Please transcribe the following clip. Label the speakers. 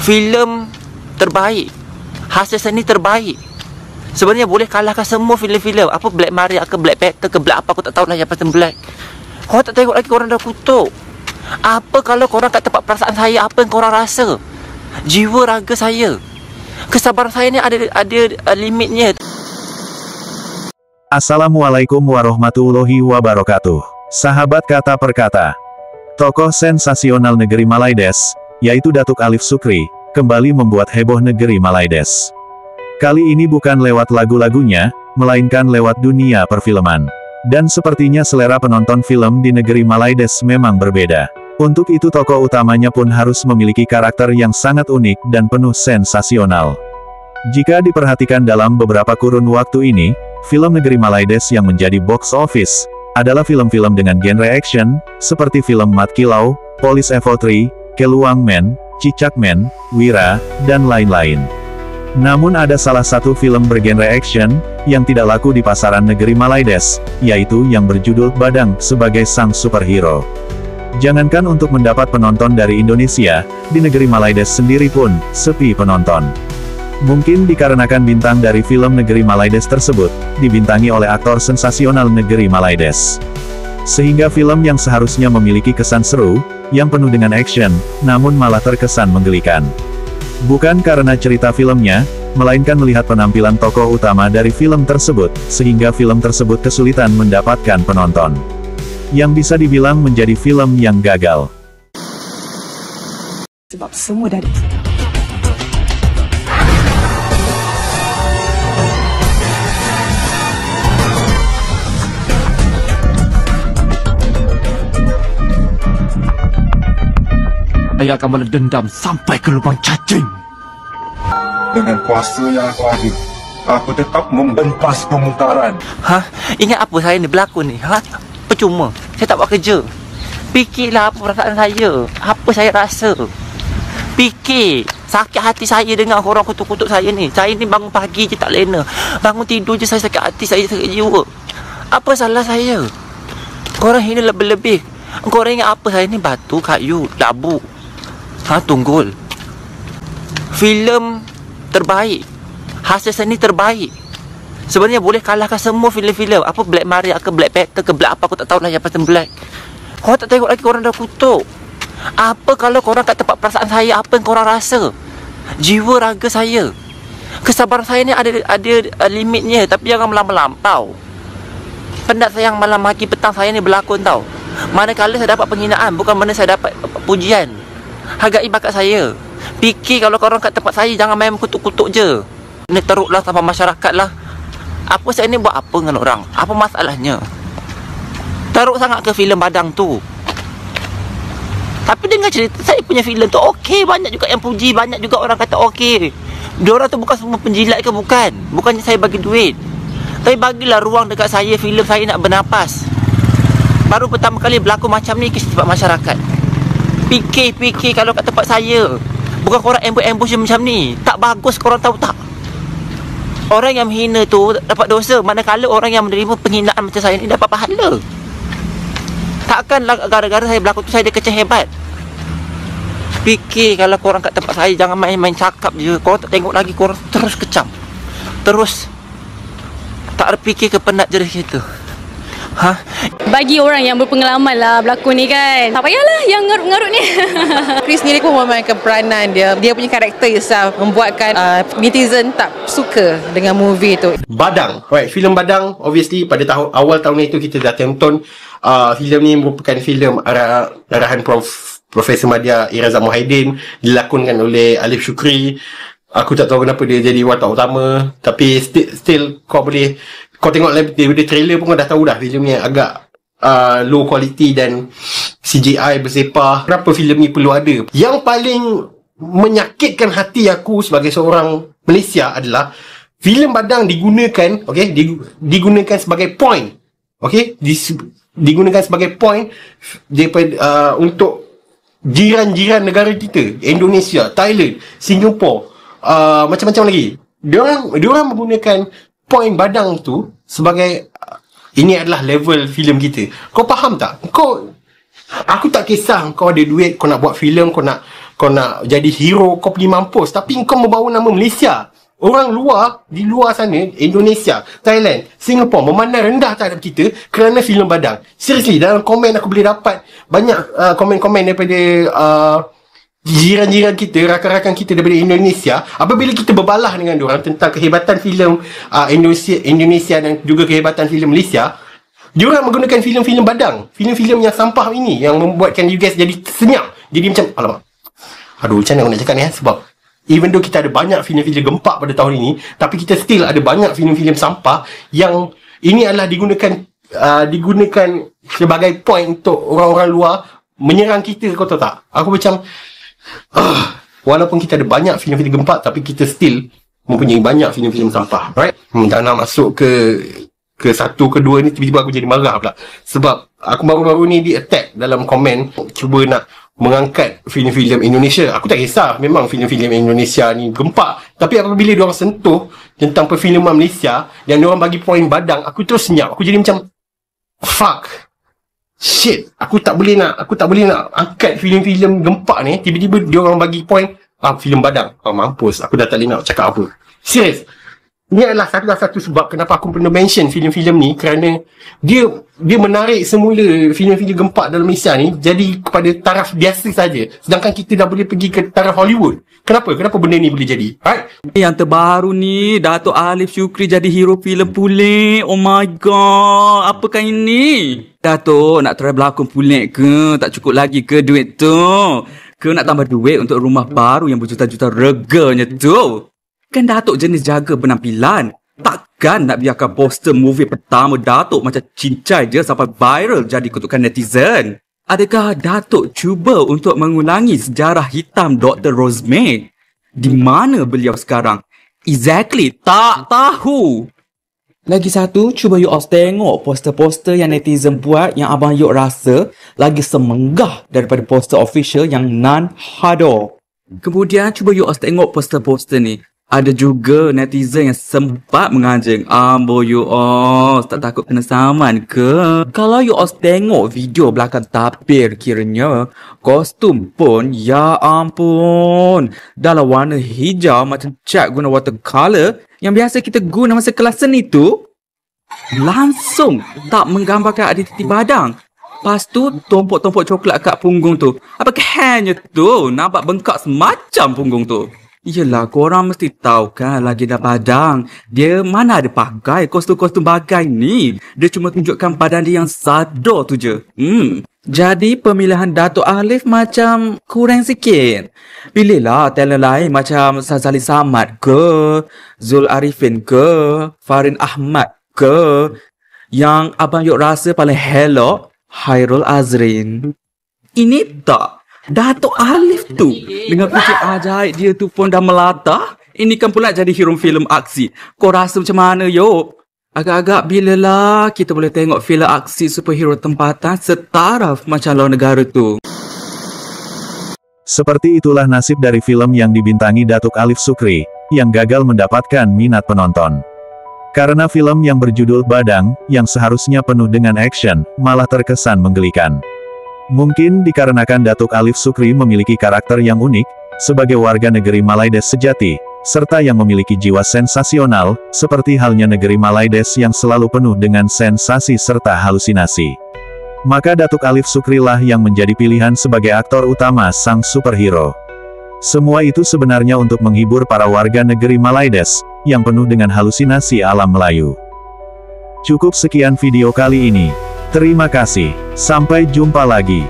Speaker 1: filem terbaik, hasil seni terbaik. Sebenarnya boleh kalahkan semua filem-filem. Apa Black Maria ke Black Panther ke Black apa, aku tak tahulah yang pasal Black. Korang tak tengok lagi, korang dah kutuk. Apa kalau korang kat tempat perasaan saya, apa yang korang rasa? Jiwa raga saya, kesabaran saya ni ada limitnya.
Speaker 2: Assalamualaikum warahmatullahi wabarakatuh. Sahabat kata per kata. Tokoh sensasional negeri Malaides, yaitu Datuk Alif Sukri, kembali membuat heboh negeri Malaides. Kali ini bukan lewat lagu-lagunya, melainkan lewat dunia perfilman. Dan sepertinya selera penonton film di negeri Malaides memang berbeda. Untuk itu tokoh utamanya pun harus memiliki karakter yang sangat unik dan penuh sensasional. Jika diperhatikan dalam beberapa kurun waktu ini, film negeri Malaides yang menjadi box office adalah film-film dengan genre action, seperti film Mat Kilau, Police Infantry, Keluang Men, Cicak Men, Wira, dan lain-lain. Namun ada salah satu film bergenre action, yang tidak laku di pasaran negeri Malaides, yaitu yang berjudul Badang sebagai sang superhero. Jangankan untuk mendapat penonton dari Indonesia, di negeri Malaides sendiri pun, sepi penonton. Mungkin dikarenakan bintang dari film negeri Malaides tersebut, dibintangi oleh aktor sensasional negeri Malaides. Sehingga film yang seharusnya memiliki kesan seru, yang penuh dengan action, namun malah terkesan menggelikan. Bukan karena cerita filmnya, melainkan melihat penampilan tokoh utama dari film tersebut, sehingga film tersebut kesulitan mendapatkan penonton. Yang bisa dibilang menjadi film yang gagal.
Speaker 3: Sebab semua dari
Speaker 1: Saya akan balas dendam sampai ke lubang cacing.
Speaker 4: Dengan kuasa yang aku ada, aku tetap membentas kemungkaran.
Speaker 1: Ingat apa saya ni berlakon ni? Percuma. Saya tak buat kerja. Fikirlah apa perasaan saya, apa saya rasa. Fikir. Sakit hati saya dengar orang kutuk-kutuk saya ni. Saya ni bangun pagi je tak lena. Bangun tidur je saya sakit hati, saya sakit jiwa. Apa salah saya? Korang hina lebih-lebih. Korang ingat apa saya ni? Batu, kayu, labu, tunggul. Filem terbaik, hasil seni terbaik. Sebenarnya boleh kalahkan semua filem-filem. Apa Black Maria ke Black Panther ke Black apa, aku tak tahulah yang pasal Black. Korang tak tengok lagi, korang dah kutuk. Apa kalau korang kat tempat perasaan saya, apa yang korang rasa? Jiwa raga saya, kesabaran saya ni ada limitnya. Tapi jangan melampau. Penat sayang malam pagi petang saya ni berlakon tau. Manakala saya dapat penghinaan, bukan mana saya dapat pujian. Hargai bakat saya. Fikir kalau korang kat tempat saya, jangan main kutuk-kutuk je. Ni teruklah sama masyarakat lah. Apa saya ni buat apa dengan orang? Apa masalahnya? Teruk sangat ke filem Badang tu? Tapi dengar cerita, saya punya filem tu okey. Banyak juga yang puji, banyak juga orang kata okey. Diorang tu bukan semua penjilat ke, bukan? Bukannya saya bagi duit. Tapi bagilah ruang dekat saya, filem saya nak bernafas. Baru pertama kali berlaku macam ni ke sebab masyarakat. Fikir kalau kat tempat saya. Bukan korang ambush macam ni. Tak bagus, korang tahu tak? Orang yang menghina tu dapat dosa, manakala orang yang menerima penghinaan macam saya ni dapat pahala. Takkanlah gara-gara saya berlaku tu saya dia kecil hebat. Fikir kalau korang kat tempat saya, jangan main-main cakap je. Korang tak tengok lagi, korang terus kecam. Terus tak berfikir ke penat jenis gitu.
Speaker 5: Bagi orang yang berpengalaman lah berlakon ni kan, tak payahlah yang ngarut-ngarut ni.
Speaker 3: Chris sendiri pun memainkan peranan dia. Dia punya karakter itself membuatkan netizen tak suka dengan movie tu.
Speaker 6: Badang, right, filem Badang obviously pada awal tahun itu kita dah tonton. Filem ni merupakan filem arahan Profesor Madya Iraza Muhaiddin, dilakonkan oleh Alif Sukri. Aku tak tahu kenapa dia jadi watak utama, tapi still kau tengok daripada trailer pun kau dah tahu dah filem ni agak low quality dan CGI bersepah. Kenapa filem ni perlu ada? Yang paling menyakitkan hati aku sebagai seorang Malaysia adalah filem Badang digunakan, okey, digunakan sebagai point, okey, digunakan sebagai point daripada untuk jiran-jiran negara kita, Indonesia, Thailand, Singapore, macam-macam lagi. Diorang menggunakan point Badang tu sebagai ini adalah level filem kita. Kau faham tak? Aku tak kisah kau ada duit, kau nak buat filem, kau nak jadi hero, kau pergi mampus, tapi kau membawa nama Malaysia. Orang luar, di luar sana, Indonesia, Thailand, Singapore memandang rendah terhadap kita kerana filem Badang. Seriously, dalam komen aku boleh dapat banyak komen-komen daripada jiran-jiran kita, rakan-rakan kita daripada Indonesia. Apabila kita berbalah dengan diorang tentang kehebatan filem Indonesia dan juga kehebatan filem Malaysia, diorang menggunakan filem-filem Badang, filem-filem yang sampah ini yang membuatkan you guys jadi senyap. Jadi macam, alamak, aduh, macam mana aku nak cakap ni sebab even though kita ada banyak filem-filem gempak pada tahun ini, tapi kita still ada banyak filem-filem sampah yang ini adalah digunakan sebagai point untuk orang-orang luar menyerang kita, kau tahu tak? Aku macam walaupun kita ada banyak filem-filem gempak, tapi kita still mempunyai banyak filem-filem sampah, right? Dan nak masuk ke satu kedua ni, tiba-tiba aku jadi marah pula sebab aku baru-baru ni di attack dalam komen cuba nak mengangkat filem-filem Indonesia. Aku tak kisah memang filem-filem Indonesia ni gempak, tapi apabila diorang sentuh tentang perfilman Malaysia dan diorang bagi poin Badang, aku terus senyap. Aku jadi macam fuck shit, aku tak boleh nak angkat filem-filem gempak ni, tiba-tiba diorang bagi poin filem Badang. Mampus, aku dah tak boleh nak cakap apa. Serius, ini adalah satu sebab kenapa aku pernah mention filem-filem ni, kerana dia menarik semula filem-filem gempak dalam Malaysia ni jadi kepada taraf biasa saja, sedangkan kita dah boleh pergi ke taraf Hollywood. Kenapa benda ni boleh jadi? Right?
Speaker 7: Yang terbaru ni, Datuk Alif Syukri jadi hero filem pulek. Oh my god, apakah ini? Datuk nak try berlakon pulek ke? Tak cukup lagi ke duit tu? Ke nak tambah duit untuk rumah baru yang berjuta-juta reganya tu? Kan Datuk jenis jaga penampilan. Takkan nak biarkan poster movie pertama Datuk macam cincai je sampai viral jadi kutukan netizen. Adakah Datuk cuba untuk mengulangi sejarah hitam Dr. Rosemary? Di mana beliau sekarang? Exactly, tak tahu. Lagi satu, cuba you all tengok poster-poster yang netizen buat yang abang Yuk rasa lagi semenggah daripada poster official yang non-hado. Kemudian cuba you all tengok poster-poster ni. Ada juga netizen yang sempat menganjing. Ambo you all, tak takut kena saman ke? Kalau you all tengok video belakang tapir kiranya, kostum pun, ya ampun, dalam warna hijau macam cat guna watercolor yang biasa kita guna masa kelas seni tu. Langsung tak menggambarkan ada titik badang. Lepas tu, tompok-tompok coklat kat punggung tu. Apakah hanya tu? Nampak bengkak semacam punggung tu. Yelah, korang mesti tahu kan lagi dah Badang. Dia mana ada pakai kostum-kostum bagai ni. Dia cuma tunjukkan badan dia yang sado tu je. Jadi pemilihan Datuk Alif macam kurang sikit. Pilihlah talent lain macam Sazali Samad ke, Zul Arifin ke, Farin Ahmad ke. Yang abang Yuk rasa paling hello, Hairul Azrin. Ini tak, Datuk Alif tu dengan kucing ajaib dia tu pun dah melata. Ini kan pula jadi hero filem aksi. Kau rasa macam mana, Yuk? Agak-agak bilalah kita boleh tengok filem aksi superhero tempatan setaraf macam luar negara tu.
Speaker 2: Seperti itulah nasib dari film yang dibintangi Datuk Alif Syukri, yang gagal mendapatkan minat penonton. Karena film yang berjudul Badang, yang seharusnya penuh dengan action, malah terkesan menggelikan. Mungkin dikarenakan Datuk Alif Syukri memiliki karakter yang unik, sebagai warga negeri Malaides sejati, serta yang memiliki jiwa sensasional, seperti halnya negeri Malaides yang selalu penuh dengan sensasi serta halusinasi. Maka Datuk Alif Syukri lah yang menjadi pilihan sebagai aktor utama sang superhero. Semua itu sebenarnya untuk menghibur para warga negeri Malaides, yang penuh dengan halusinasi alam Melayu. Cukup sekian video kali ini. Terima kasih. Sampai jumpa lagi.